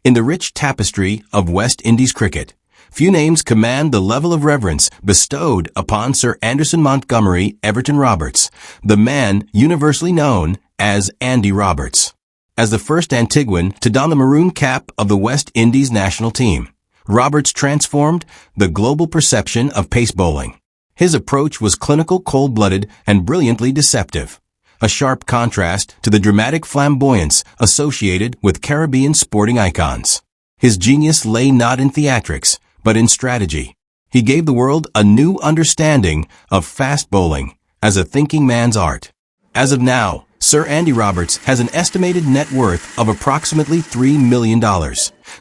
In the rich tapestry of West Indies cricket, few names command the level of reverence bestowed upon Sir Anderson Montgomery Everton Roberts, the man universally known as Andy Roberts. As the first Antiguan to don the maroon cap of the West Indies national team, Roberts transformed the global perception of pace bowling. His approach was clinical, cold-blooded, and brilliantly deceptive, a sharp contrast to the dramatic flamboyance associated with Caribbean sporting icons. His genius lay not in theatrics, but in strategy. He gave the world a new understanding of fast bowling as a thinking man's art. As of now, Sir Andy Roberts has an estimated net worth of approximately $3 million,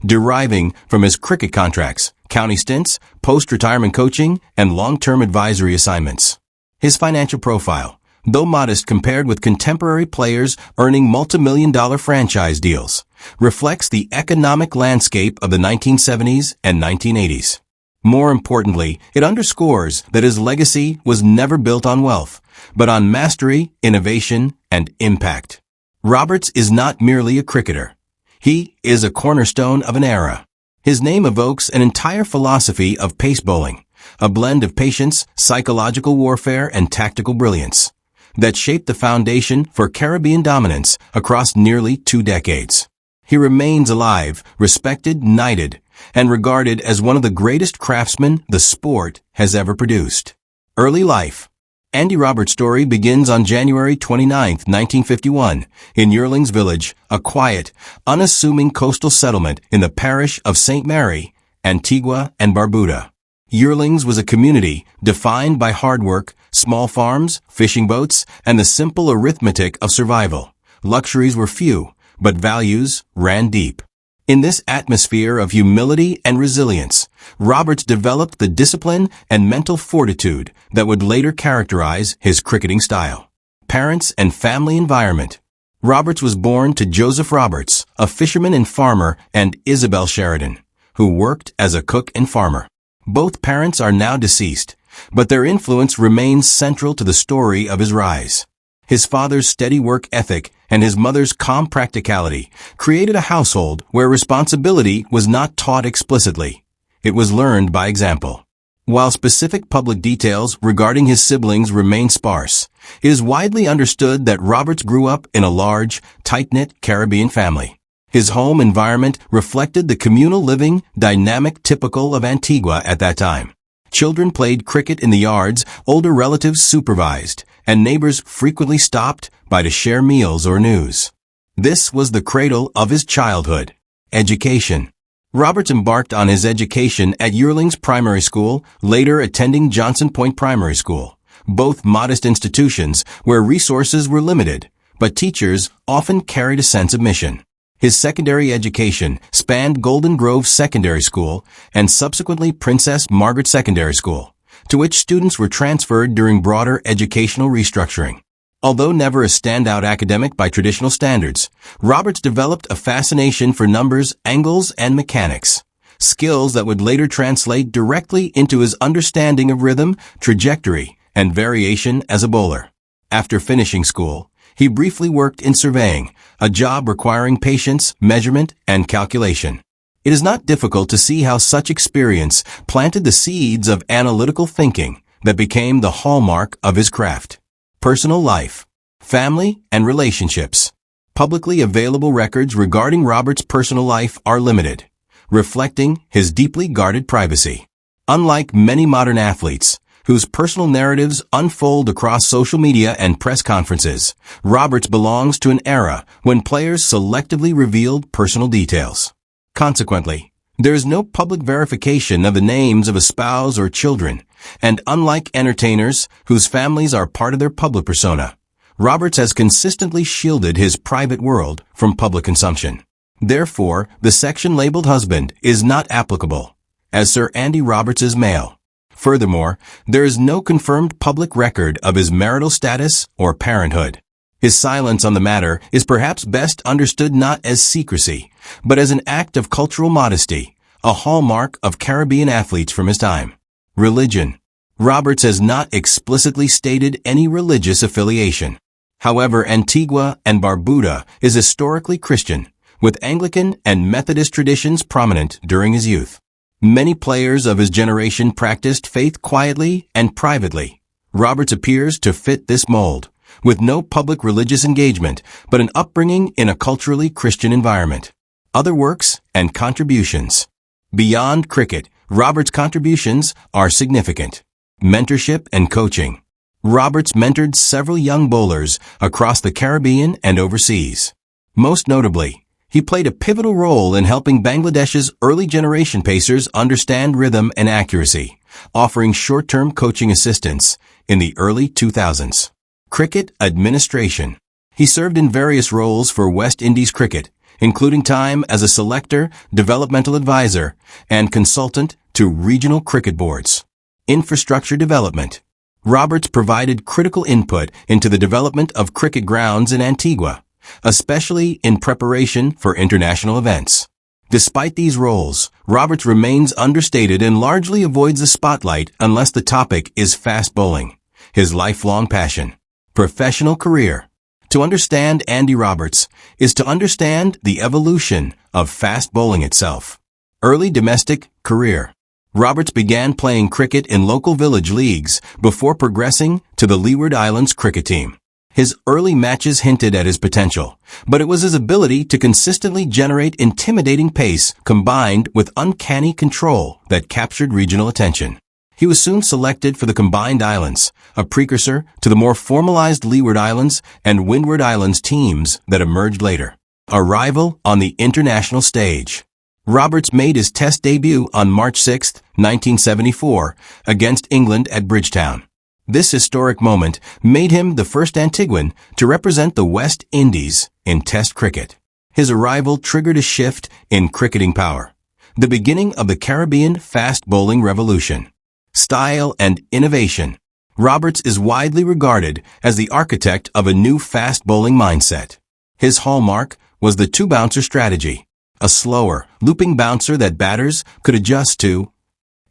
deriving from his cricket contracts, county stints, post-retirement coaching, and long-term advisory assignments. His financial profile, though modest compared with contemporary players earning multimillion-dollar franchise deals, reflects the economic landscape of the 1970s and 1980s. More importantly, it underscores that his legacy was never built on wealth, but on mastery, innovation, and impact. Roberts is not merely a cricketer. He is a cornerstone of an era. His name evokes an entire philosophy of pace bowling, a blend of patience, psychological warfare, and tactical brilliance that shaped the foundation for Caribbean dominance across nearly 2 decades. He remains alive, respected, knighted, and regarded as one of the greatest craftsmen the sport has ever produced. Early life. Andy Roberts' story begins on January 29, 1951, in Yearlings Village, a quiet, unassuming coastal settlement in the parish of St. Mary, Antigua and Barbuda. Yearlings was a community defined by hard work, small farms, fishing boats, and the simple arithmetic of survival. Luxuries were few, but values ran deep. In this atmosphere of humility and resilience, Roberts developed the discipline and mental fortitude that would later characterize his cricketing style. Parents and family environment. Roberts was born to Joseph Roberts, a fisherman and farmer, and Isabel Sheridan, who worked as a cook and farmer. Both parents are now deceased, but their influence remains central to the story of his rise. His father's steady work ethic and his mother's calm practicality created a household where responsibility was not taught explicitly. It was learned by example. While specific public details regarding his siblings remain sparse, it is widely understood that Roberts grew up in a large, tight-knit Caribbean family. His home environment reflected the communal living dynamic typical of Antigua at that time. Children played cricket in the yards, older relatives supervised, and neighbors frequently stopped by to share meals or news. This was the cradle of his childhood. Education. Roberts embarked on his education at Yearlings Primary School, later attending Johnson Point Primary School, both modest institutions where resources were limited, but teachers often carried a sense of mission. His secondary education spanned Golden Grove Secondary School and subsequently Princess Margaret Secondary School, to which students were transferred during broader educational restructuring. Although never a standout academic by traditional standards, Roberts developed a fascination for numbers, angles, and mechanics, skills that would later translate directly into his understanding of rhythm, trajectory, and variation as a bowler. After finishing school, he briefly worked in surveying, a job requiring patience, measurement, and calculation. It is not difficult to see how such experience planted the seeds of analytical thinking that became the hallmark of his craft. Personal life, family, and relationships. Publicly available records regarding Roberts' personal life are limited, reflecting his deeply guarded privacy. Unlike many modern athletes, whose personal narratives unfold across social media and press conferences, Roberts belongs to an era when players selectively revealed personal details. Consequently, there is no public verification of the names of a spouse or children, and unlike entertainers whose families are part of their public persona, Roberts has consistently shielded his private world from public consumption. Therefore, the section labeled husband is not applicable, as Sir Andy Roberts is male. Furthermore, there is no confirmed public record of his marital status or parenthood. His silence on the matter is perhaps best understood not as secrecy, but as an act of cultural modesty, a hallmark of Caribbean athletes from his time. Religion. Roberts has not explicitly stated any religious affiliation. However, Antigua and Barbuda is historically Christian, with Anglican and Methodist traditions prominent during his youth. Many players of his generation practiced faith quietly and privately. Roberts appears to fit this mold, with no public religious engagement, but an upbringing in a culturally Christian environment. Other works and contributions. Beyond cricket, Roberts' contributions are significant. Mentorship and coaching. Roberts mentored several young bowlers across the Caribbean and overseas. Most notably, he played a pivotal role in helping Bangladesh's early generation pacers understand rhythm and accuracy, offering short-term coaching assistance in the early 2000s. Cricket administration. He served in various roles for West Indies cricket, including time as a selector, developmental advisor, and consultant to regional cricket boards. Infrastructure development. Roberts provided critical input into the development of cricket grounds in Antigua, especially in preparation for international events. Despite these roles, Roberts remains understated and largely avoids the spotlight unless the topic is fast bowling, his lifelong passion. Professional career. To understand Andy Roberts is to understand the evolution of fast bowling itself. Early domestic career. Roberts began playing cricket in local village leagues before progressing to the Leeward Islands cricket team. His early matches hinted at his potential, but it was his ability to consistently generate intimidating pace combined with uncanny control that captured regional attention. He was soon selected for the Combined Islands, a precursor to the more formalized Leeward Islands and Windward Islands teams that emerged later. Arrival on the international stage. Roberts made his Test debut on March 6, 1974, against England at Bridgetown. This historic moment made him the first Antiguan to represent the West Indies in Test cricket. His arrival triggered a shift in cricketing power, the beginning of the Caribbean fast bowling revolution. Style and innovation. Roberts is widely regarded as the architect of a new fast bowling mindset. His hallmark was the two-bouncer strategy, a slower, looping bouncer that batters could adjust to,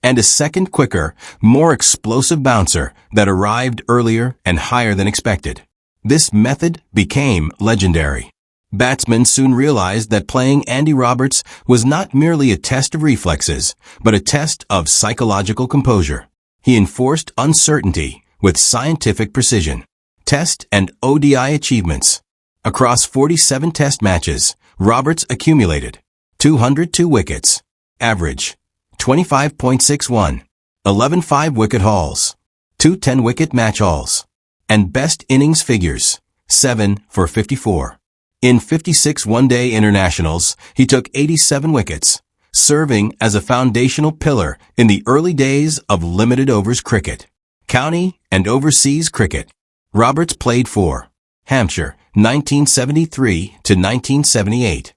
and a second quicker, more explosive bouncer that arrived earlier and higher than expected. This method became legendary. Batsmen soon realized that playing Andy Roberts was not merely a test of reflexes, but a test of psychological composure. He enforced uncertainty with scientific precision. Test and ODI achievements. Across 47 test matches, Roberts accumulated 202 wickets, average 25.61, 11 5-wicket hauls, 2 10-wicket match hauls, and best innings figures, 7 for 54. In 56 one-day internationals, he took 87 wickets, serving as a foundational pillar in the early days of limited overs cricket. County and overseas cricket. Roberts played for Hampshire, 1973 to 1978,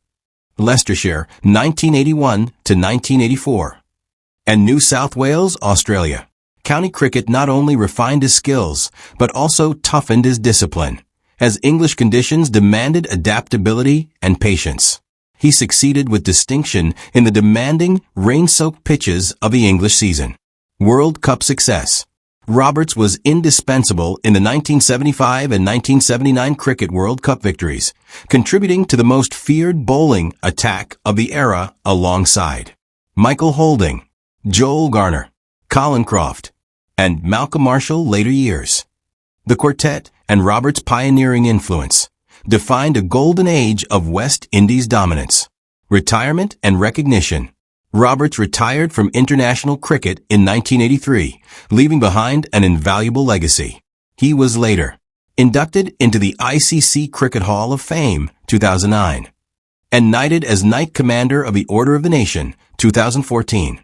Leicestershire, 1981 to 1984, and New South Wales, Australia. County cricket not only refined his skills, but also toughened his discipline, as English conditions demanded adaptability and patience. He succeeded with distinction in the demanding, rain-soaked pitches of the English season. World Cup success. Roberts was indispensable in the 1975 and 1979 Cricket World Cup victories, contributing to the most feared bowling attack of the era alongside Michael Holding, Joel Garner, Colin Croft, and Malcolm Marshall later years. The quartet and Roberts' pioneering influence defined a golden age of West Indies dominance. Retirement and recognition. Roberts retired from international cricket in 1983, leaving behind an invaluable legacy. He was later inducted into the ICC Cricket Hall of Fame, 2009, and knighted as Knight Commander of the Order of the Nation, 2014.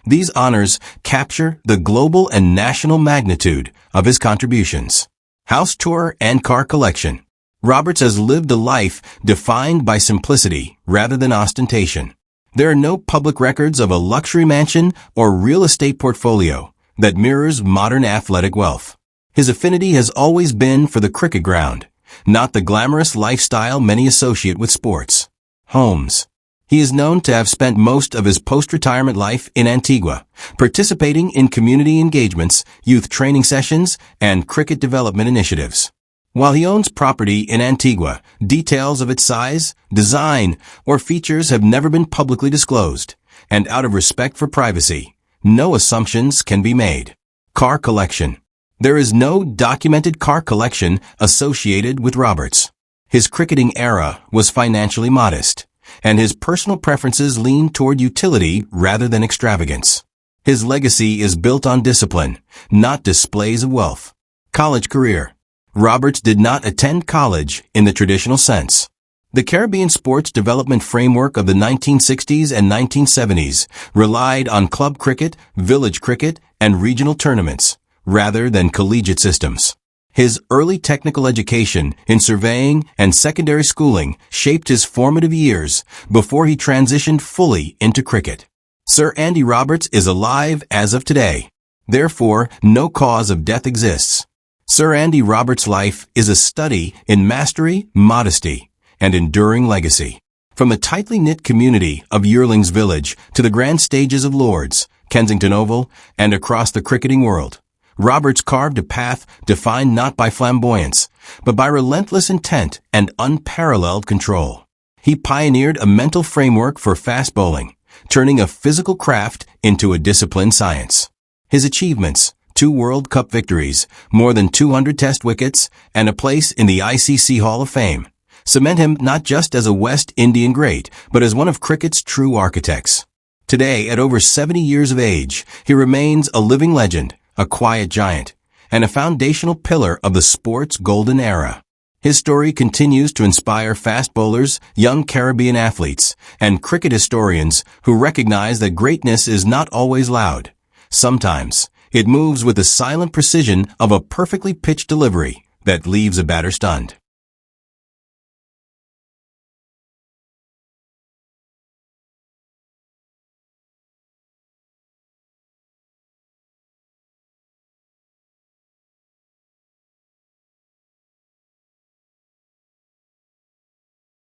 These honors capture the global and national magnitude of his contributions. House tour and car collection. Roberts has lived a life defined by simplicity rather than ostentation. There are no public records of a luxury mansion or real estate portfolio that mirrors modern athletic wealth. His affinity has always been for the cricket ground, not the glamorous lifestyle many associate with sports. Homes. He is known to have spent most of his post-retirement life in Antigua, participating in community engagements, youth training sessions, and cricket development initiatives. While he owns property in Antigua, details of its size, design, or features have never been publicly disclosed, and out of respect for privacy, no assumptions can be made. Car collection. There is no documented car collection associated with Roberts. His cricketing era was financially modest, and his personal preferences leaned toward utility rather than extravagance. His legacy is built on discipline, not displays of wealth. College career. Roberts did not attend college in the traditional sense. The Caribbean sports development framework of the 1960s and 1970s relied on club cricket, village cricket, and regional tournaments, rather than collegiate systems. His early technical education in surveying and secondary schooling shaped his formative years before he transitioned fully into cricket. Sir Andy Roberts is alive as of today. Therefore, no cause of death exists. Sir Andy Roberts' life is a study in mastery, modesty, and enduring legacy. From the tightly knit community of Yearlings Village to the grand stages of Lord's, Kensington Oval, and across the cricketing world, Roberts carved a path defined not by flamboyance, but by relentless intent and unparalleled control. He pioneered a mental framework for fast bowling, turning a physical craft into a disciplined science. His achievements: 2 World Cup victories, more than 200 test wickets, and a place in the ICC Hall of Fame, cement him not just as a West Indian great, but as one of cricket's true architects. Today, at over 70 years of age, he remains a living legend, a quiet giant, and a foundational pillar of the sport's golden era. His story continues to inspire fast bowlers, young Caribbean athletes, and cricket historians who recognize that greatness is not always loud. Sometimes, it moves with the silent precision of a perfectly pitched delivery that leaves a batter stunned.